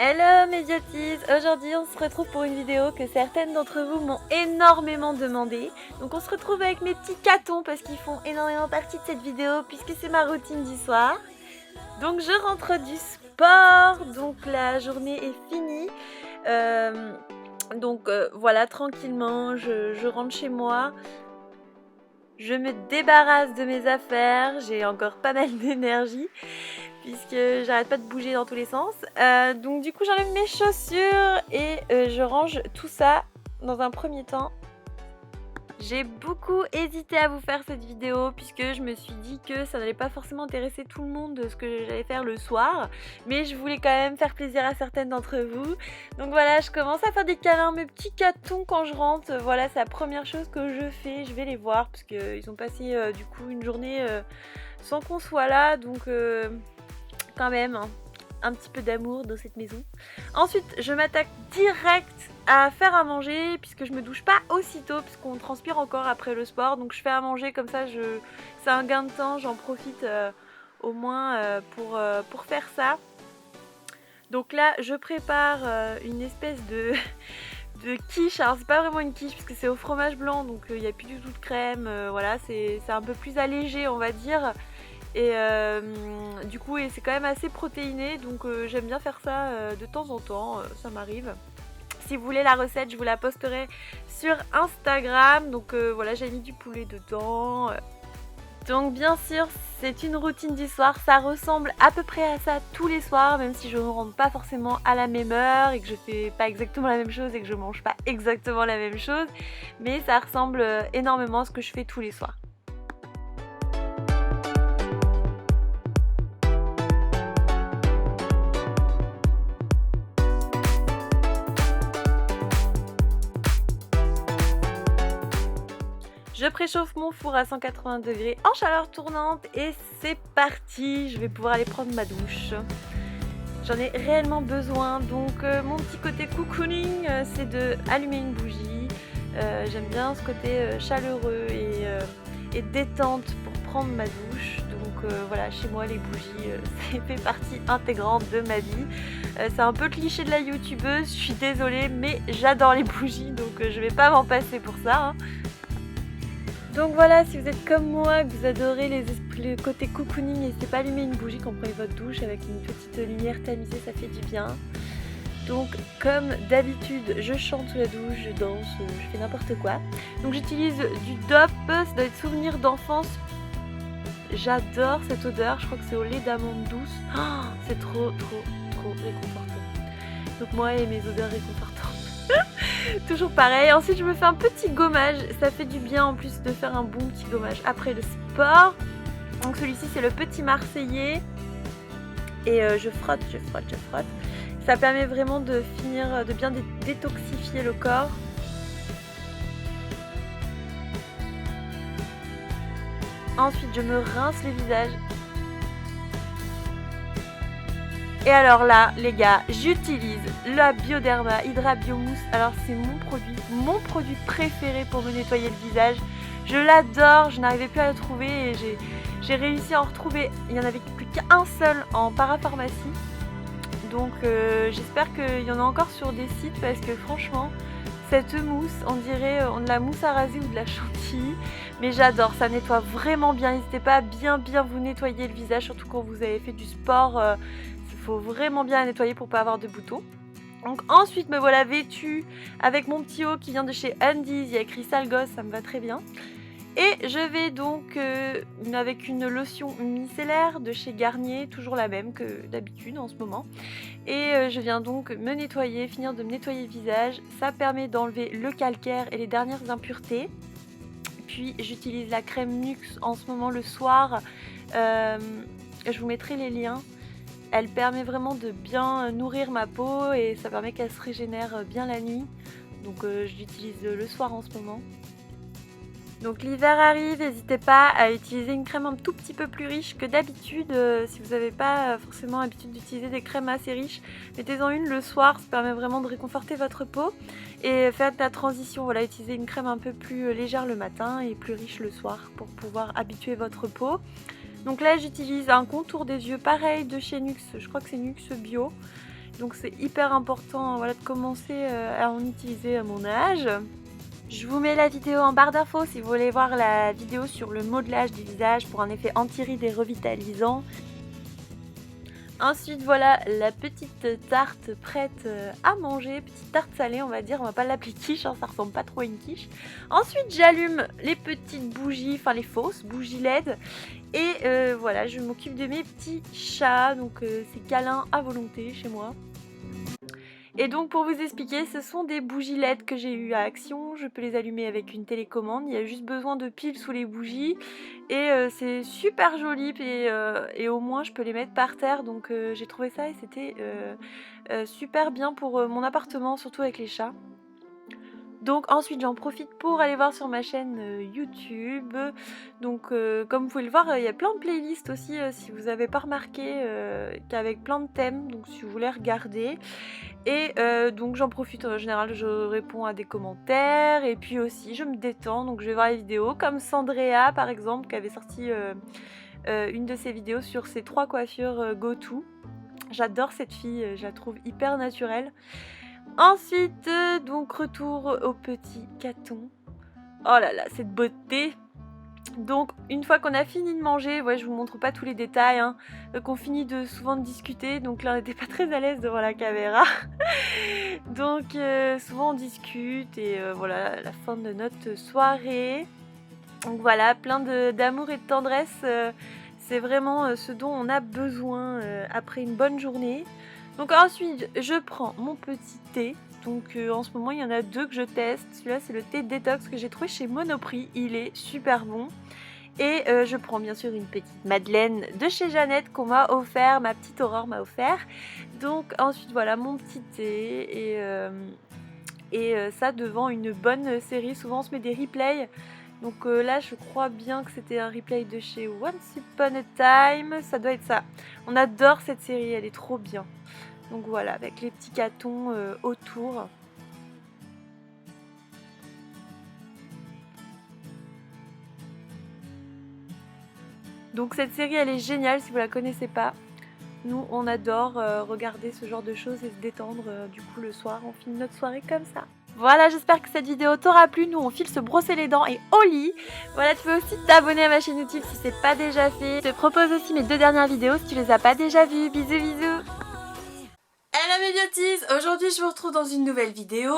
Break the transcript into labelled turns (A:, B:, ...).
A: Hello mes Diatis, aujourd'hui on se retrouve pour une vidéo que certaines d'entre vous m'ont énormément demandé. Donc on se retrouve avec mes petits catons parce qu'ils font énormément partie de cette vidéo puisque c'est ma routine du soir. Donc je rentre du sport, donc la journée est finie. Voilà, tranquillement je rentre chez moi. Je me débarrasse de mes affaires, j'ai encore pas mal d'énergie puisque j'arrête pas de bouger dans tous les sens. Donc du coup j'enlève mes chaussures et je range tout ça dans un premier temps. J'ai beaucoup hésité à vous faire cette vidéo puisque je me suis dit que ça n'allait pas forcément intéresser tout le monde de ce que j'allais faire le soir. Mais je voulais quand même faire plaisir à certaines d'entre vous. Donc voilà, je commence à faire des câlins, mes petits catons quand je rentre. Voilà, c'est la première chose que je fais. Je vais les voir parce qu'ils ont passé du coup une journée sans qu'on soit là. Donc quand même, hein, un petit peu d'amour dans cette maison. Ensuite, je m'attaque direct à faire à manger puisque je me douche pas aussitôt puisqu'on transpire encore après le sport. Donc je fais à manger comme ça, c'est un gain de temps, j'en profite au moins pour faire ça. Donc là, je prépare une espèce de quiche. Alors c'est pas vraiment une quiche puisque c'est au fromage blanc, donc il n'y a plus du tout de crème. Voilà, c'est un peu plus allégé on va dire. Et du coup c'est quand même assez protéiné, donc j'aime bien faire ça de temps en temps, ça m'arrive. Si vous voulez la recette, je vous la posterai sur Instagram. Donc voilà, j'ai mis du poulet dedans. Donc bien sûr, c'est une routine du soir, ça ressemble à peu près à ça tous les soirs, même si je ne rentre pas forcément à la même heure et que je fais pas exactement la même chose et que je mange pas exactement la même chose, mais ça ressemble énormément à ce que je fais tous les soirs. Je préchauffe mon four à 180 degrés en chaleur tournante et c'est parti, je vais pouvoir aller prendre ma douche. J'en ai réellement besoin, donc mon petit côté cocooning, c'est de allumer une bougie. J'aime bien ce côté chaleureux et détente pour prendre ma douche. Donc voilà, chez moi les bougies, ça fait partie intégrante de ma vie. C'est un peu le cliché de la youtubeuse, je suis désolée, mais j'adore les bougies, donc je vais pas m'en passer pour ça, hein. Donc voilà, si vous êtes comme moi, que vous adorez le côté cocooning, n'hésitez pas à allumer une bougie quand vous prenez votre douche avec une petite lumière tamisée, ça fait du bien. Donc comme d'habitude, je chante sous la douche, je danse, je fais n'importe quoi. Donc j'utilise du DOP, ça doit être souvenir d'enfance. J'adore cette odeur, je crois que c'est au lait d'amande douce. Oh, c'est trop réconfortant. Donc moi et mes odeurs réconfortantes. Toujours pareil. Ensuite je me fais un petit gommage, ça fait du bien en plus de faire un bon petit gommage après le sport. Donc celui-ci c'est le petit marseillais et je frotte. Ça permet vraiment de finir, de bien détoxifier le corps. Ensuite je me rince le visage. Et alors là, les gars, j'utilise la Bioderma Hydra Biomousse. Alors c'est mon produit préféré pour me nettoyer le visage. Je l'adore, je n'arrivais plus à le trouver et j'ai réussi à en retrouver. Il n'y en avait plus qu'un seul en parapharmacie. Donc j'espère qu'il y en a encore sur des sites parce que franchement, cette mousse, on dirait de la mousse à raser ou de la chantilly. Mais j'adore, ça nettoie vraiment bien. N'hésitez pas à bien vous nettoyer le visage, surtout quand vous avez fait du sport. Faut vraiment bien la nettoyer pour pas avoir de boutons. Donc ensuite me voilà vêtue avec mon petit haut qui vient de chez Undies, il y a écrit sale gosse, ça me va très bien. Et je vais donc avec une lotion micellaire de chez Garnier, toujours la même que d'habitude en ce moment. Et je viens donc me nettoyer, finir de me nettoyer le visage. Ça permet d'enlever le calcaire et les dernières impuretés. Puis j'utilise la crème Nux en ce moment le soir. Je vous mettrai les liens. Elle permet vraiment de bien nourrir ma peau et ça permet qu'elle se régénère bien la nuit. Donc je l'utilise le soir en ce moment. Donc l'hiver arrive, n'hésitez pas à utiliser une crème un tout petit peu plus riche que d'habitude. Si vous n'avez pas forcément l'habitude d'utiliser des crèmes assez riches, mettez-en une le soir, ça permet vraiment de réconforter votre peau. Et faites la transition, voilà, utilisez une crème un peu plus légère le matin et plus riche le soir pour pouvoir habituer votre peau. Donc là j'utilise un contour des yeux pareil de chez Nux, je crois que c'est Nux Bio. Donc c'est hyper important voilà, de commencer à en utiliser à mon âge. Je vous mets la vidéo en barre d'infos si vous voulez voir la vidéo sur le modelage du visage pour un effet anti-rides et revitalisant. Ensuite voilà la petite tarte prête à manger, petite tarte salée on va dire, on va pas l'appeler quiche, hein, ça ressemble pas trop à une quiche. Ensuite j'allume les petites bougies, enfin les fausses bougies LED et voilà je m'occupe de mes petits chats, donc c'est câlin à volonté chez moi. Et donc pour vous expliquer, ce sont des bougies LED que j'ai eu à Action, je peux les allumer avec une télécommande, il y a juste besoin de piles sous les bougies et c'est super joli et au moins je peux les mettre par terre, donc j'ai trouvé ça et c'était super bien pour mon appartement, surtout avec les chats. Donc ensuite j'en profite pour aller voir sur ma chaîne YouTube. Donc comme vous pouvez le voir, il y a plein de playlists aussi si vous n'avez pas remarqué qu'avec plein de thèmes, donc si vous voulez regarder. Et donc j'en profite en général, je réponds à des commentaires et puis aussi je me détends, donc je vais voir les vidéos comme Sandrea par exemple qui avait sorti une de ses vidéos sur ses 3 coiffures go-to. J'adore cette fille, je la trouve hyper naturelle. Ensuite, donc retour au petit caton. Oh là là, cette beauté! Donc une fois qu'on a fini de manger, ouais, je vous montre pas tous les détails, hein, qu'on finit souvent de discuter, donc là on n'était pas très à l'aise devant la caméra. Donc souvent on discute et voilà la fin de notre soirée. Donc voilà, plein d'amour et de tendresse, c'est vraiment ce dont on a besoin après une bonne journée. Donc ensuite je prends mon petit thé. Donc en ce moment il y en a 2 que je teste. Celui-là c'est le thé détox que j'ai trouvé chez Monoprix, il est super bon. Et je prends bien sûr une petite madeleine de chez Jeannette qu'on m'a offert, ma petite Aurore m'a offert. Donc ensuite voilà mon petit thé et ça devant une bonne série. Souvent on se met des replays. Donc là je crois bien que c'était un replay de chez Once Upon a Time, ça doit être ça. On adore cette série, elle est trop bien. Donc voilà, avec les petits catons autour. Donc cette série elle est géniale si vous la connaissez pas. Nous on adore regarder ce genre de choses et se détendre du coup le soir, on finit notre soirée comme ça. Voilà, j'espère que cette vidéo t'aura plu. Nous on file se brosser les dents et au lit. Voilà, tu peux aussi t'abonner à ma chaîne YouTube si c'est pas déjà fait. Je te propose aussi mes 2 dernières vidéos si tu les as pas déjà vues. Bisous bisous. Hello mes beauties, aujourd'hui je vous retrouve dans une nouvelle vidéo.